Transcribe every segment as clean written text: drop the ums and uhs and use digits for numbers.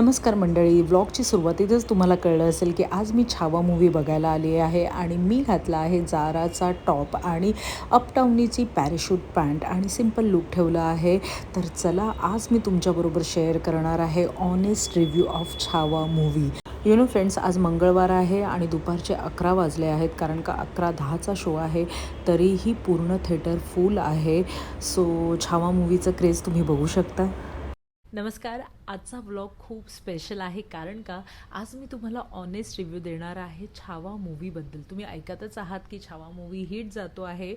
नमस्कार मंडळी, व्लॉगची सुरुवातीतच तुम्हाला कळलं असेल की आज मी छावा मूव्ही बघायला आली आहे आणि मी घातला आहे जाराचा टॉप आणि अपटाउनीची पॅराशूट पॅन्ट आणि सिम्पल लुक ठेवला आहे. तर चला आज मी तुमच्याबरोबर शेअर करणार आहे honest review of Chhaava movie. Friends, आज मंगळवार आहे आणि दुपारचे 11 वाजले आहेत, कारण का 11:10चा शो आहे. तरीही पूर्ण थिएटर फुल आहे. सो छावा मूव्हीचं क्रेज तुम्ही बघू शकता. नमस्कार, आजचा व्लॉग खूप स्पेशल आहे, कारण का आज मी तुम्हाला ऑनेस्ट रिव्ह्यू देणार आहे छावा मूव्हीबद्दल. तुम्ही ऐकतच आहात की छावा मूव्ही हिट जातो आहे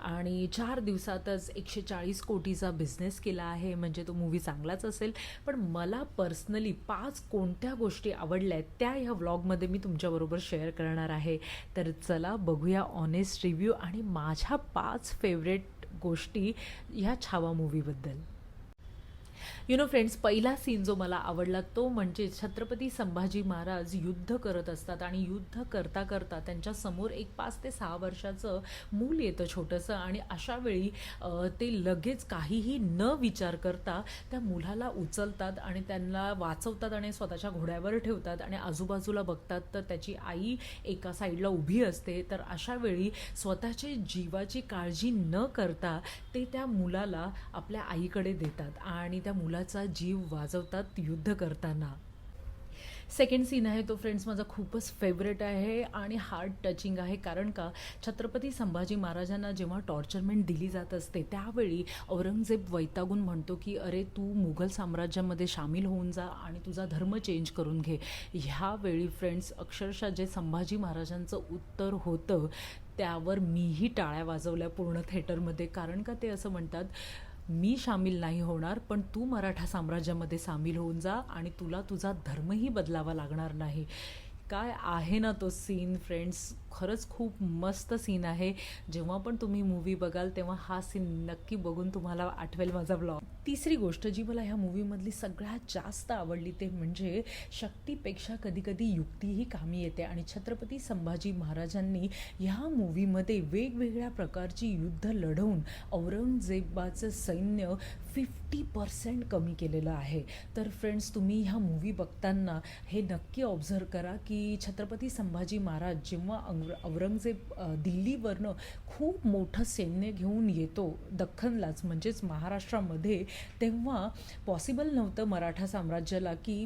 आणि 4 दिवसातच 140 कोटीचा बिझनेस केला आहे. म्हणजे तो मूव्ही चांगलाच असेल, पण मला पर्सनली 5 कोणत्या गोष्टी आवडल्या आहेत त्या ह्या व्लॉगमध्ये मी तुमच्याबरोबर शेअर करणार आहे. तर चला बघूया ऑनेस्ट रिव्ह्यू आणि माझ्या 5 फेवरेट गोष्टी ह्या छावा मूव्हीबद्दल. फ्रेंड्स, पहिला सीन जो मला आवडला तो म्हणजे छत्रपती संभाजी महाराज युद्ध करत असतात आणि युद्ध करता करता त्यांच्यासमोर एक 5 ते 6 वर्षाचं मूल येतं छोटंसं, आणि अशा वेळी ते लगेच काहीही न विचार करता त्या मुलाला उचलतात आणि त्यांना वाचवतात आणि स्वतःच्या घोड्यावर ठेवतात आणि आजूबाजूला बघतात तर त्याची आई एका साईडला उभी असते. तर अशा वेळी स्वतःची जीवाची काळजी न करता ते त्या मुलाला आपल्या आईकडे देतात आणि त्या मुलाचा जीव वाचवतात युद्ध करताना. सेकंड सीन आहे तो फ्रेंड्स माझा खूपच फेवरेट आहे आणि हार्ट टचिंग आहे, कारण का छत्रपती संभाजी महाराजांना जेव्हा टॉर्चरमेंट दिली जात असते त्यावेळी औरंगजेब वैतागून म्हणतो की अरे तू मुघल साम्राज्यामध्ये सामील होऊन जा आणि तुझा धर्म चेंज करून घे. ह्यावेळी फ्रेंड्स अक्षरशः जे संभाजी महाराजांचं उत्तर होतं त्यावर मीही टाळ्या वाजवल्या पूर्ण थिएटरमध्ये, कारण का ते असं म्हणतात मी सामील नाही होणार, पण तू मराठा साम्राज्यामध्ये सामील होऊन जा आणि तुला तुझा धर्मही बदलावा लागणार नाही. काय आहे ना तो सीन फ्रेंड्स, खरंच खूप मस्त सीन आहे. जेव्हा पण तुम्ही मूव्ही बघाल तेव्हा हा सीन नक्की बघून तुम्हाला आठवेल माझा व्लॉग. तिसरी गोष्ट जी मला ह्या मूव्हीमधली सगळ्यात जास्त आवडली ते म्हणजे शक्तीपेक्षा कधीकधी युक्तीही कामी येते, आणि छत्रपती संभाजी महाराजांनी ह्या मूव्हीमध्ये वेगवेगळ्या प्रकारची युद्ध लढवून औरंगजेबाचं सैन्य 50% कमी केलेलं आहे. तर फ्रेंड्स, तुम्ही ह्या मूव्ही बघताना हे नक्की ऑब्झर्व करा की छत्रपती संभाजी महाराज जेव्हा औरंगजेब दिल्लीवरनं खूप मोठं सैन्य घेऊन येतो दख्खनलाच, म्हणजेच महाराष्ट्रामध्ये, तेव्हा पॉसिबल नव्हतं मराठा साम्राज्याला की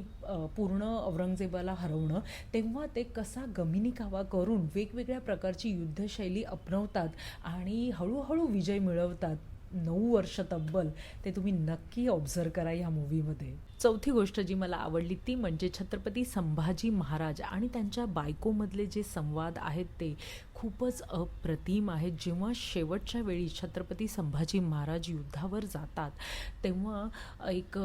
पूर्ण औरंगजेबाला हरवणं. तेव्हा ते कसा गमिनी कावा करून वेगवेगळ्या प्रकारची युद्धशैली अपनवतात आणि हळूहळू विजय मिळवतात. 9 वर्ष तब्बल. ते तुम्ही नक्की ऑब्झर्व करा ह्या मूव्हीमध्ये. चौथी गोष्ट जी मला आवडली ती म्हणजे छत्रपती संभाजी महाराज आणि त्यांच्या बायकोमधले जे संवाद आहेत ते खूपच अप्रतिम आहेत. जेव्हा शेवटच्या वेळी छत्रपती संभाजी महाराज युद्धावर जातात तेव्हा एक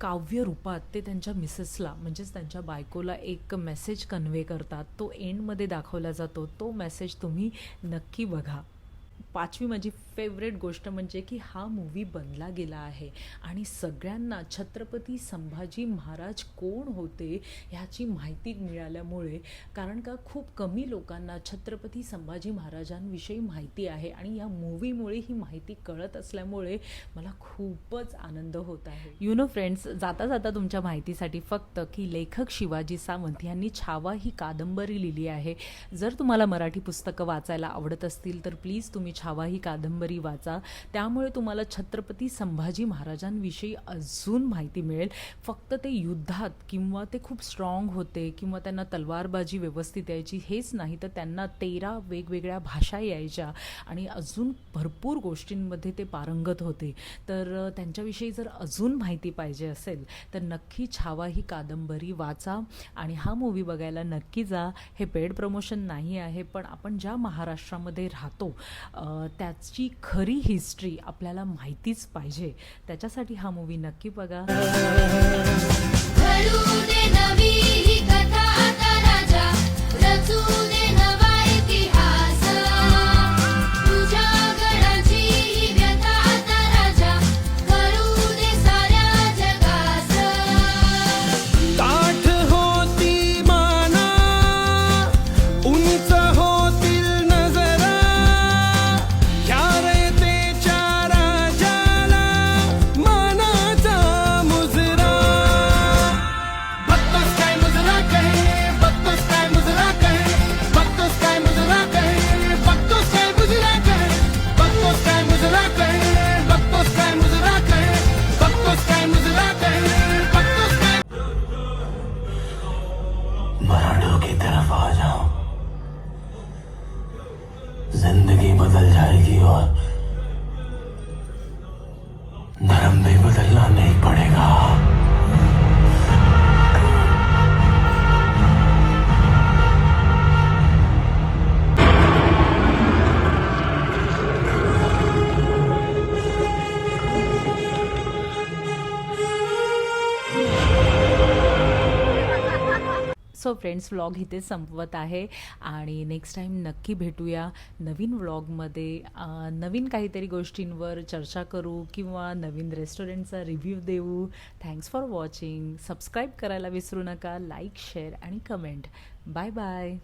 काव्य रूपात ते त्यांच्या मिसेसला म्हणजेच त्यांच्या बायकोला एक मेसेज कन्वे करतात. तो एंडमध्ये दाखवला जातो. तो मेसेज तुम्ही नक्की बघा. 5वी माझी फेवरेट गोष्ट म्हणजे की हा मूव्ही बनला गेला आहे आणि सगळ्यांना छत्रपती संभाजी महाराज कोण होते ह्याची माहिती मिळाल्यामुळे, कारण का खूप कमी लोकांना छत्रपती संभाजी महाराजांविषयी माहिती आहे आणि या मूव्हीमुळे ही माहिती कळत असल्यामुळे मला खूपच आनंद होत आहे. फ्रेंड्स, जाता जाता तुमच्या माहितीसाठी फक्त की लेखक शिवाजी सावंत यांनी छावा ही कादंबरी लिहिली आहे. जर तुम्हाला मराठी पुस्तकं वाचायला आवडत असतील तर प्लीज तुम्ही छावा ही कादंबरी वाचा. त्यामुळे तुम्हाला छत्रपती संभाजी महाराजांविषयी अजून माहिती मिळेल. फक्त ते युद्धात किंवा ते खूप स्ट्रॉंग होते किंवा त्यांना तलवारबाजी व्यवस्थित यायची हेच नाही, तर त्यांना 13 वेगवेगळ्या भाषा यायच्या आणि अजून भरपूर गोष्टींमध्ये ते पारंगत होते. तर त्यांच्याविषयी जर अजून माहिती पाहिजे असेल तर नक्की छावा ही कादंबरी वाचा आणि हा मूव्ही बघायला नक्की जा. हे पेड प्रमोशन नाही आहे, पण आपण ज्या महाराष्ट्रामध्ये राहतो त्याची खरी हिस्ट्री आपल्याला माहितीच पाहिजे. त्याच्यासाठी हा मूव्ही नक्की बघा. बदल जाएगी और धर्म भी बदलना नहीं पड़ेगा। सो फ्रेंड्स, व्लॉग इथे संपवत आहे आणि नेक्स्ट टाईम नक्की भेटूया नवीन व्लॉगमध्ये. नवीन काहीतरी गोष्टींवर चर्चा करू किंवा नवीन रेस्टॉरंटचा रिव्ह्यू देऊ. Thanks for watching. सबस्क्राईब करायला विसरू नका. लाईक, शेअर आणि कमेंट. Bye bye.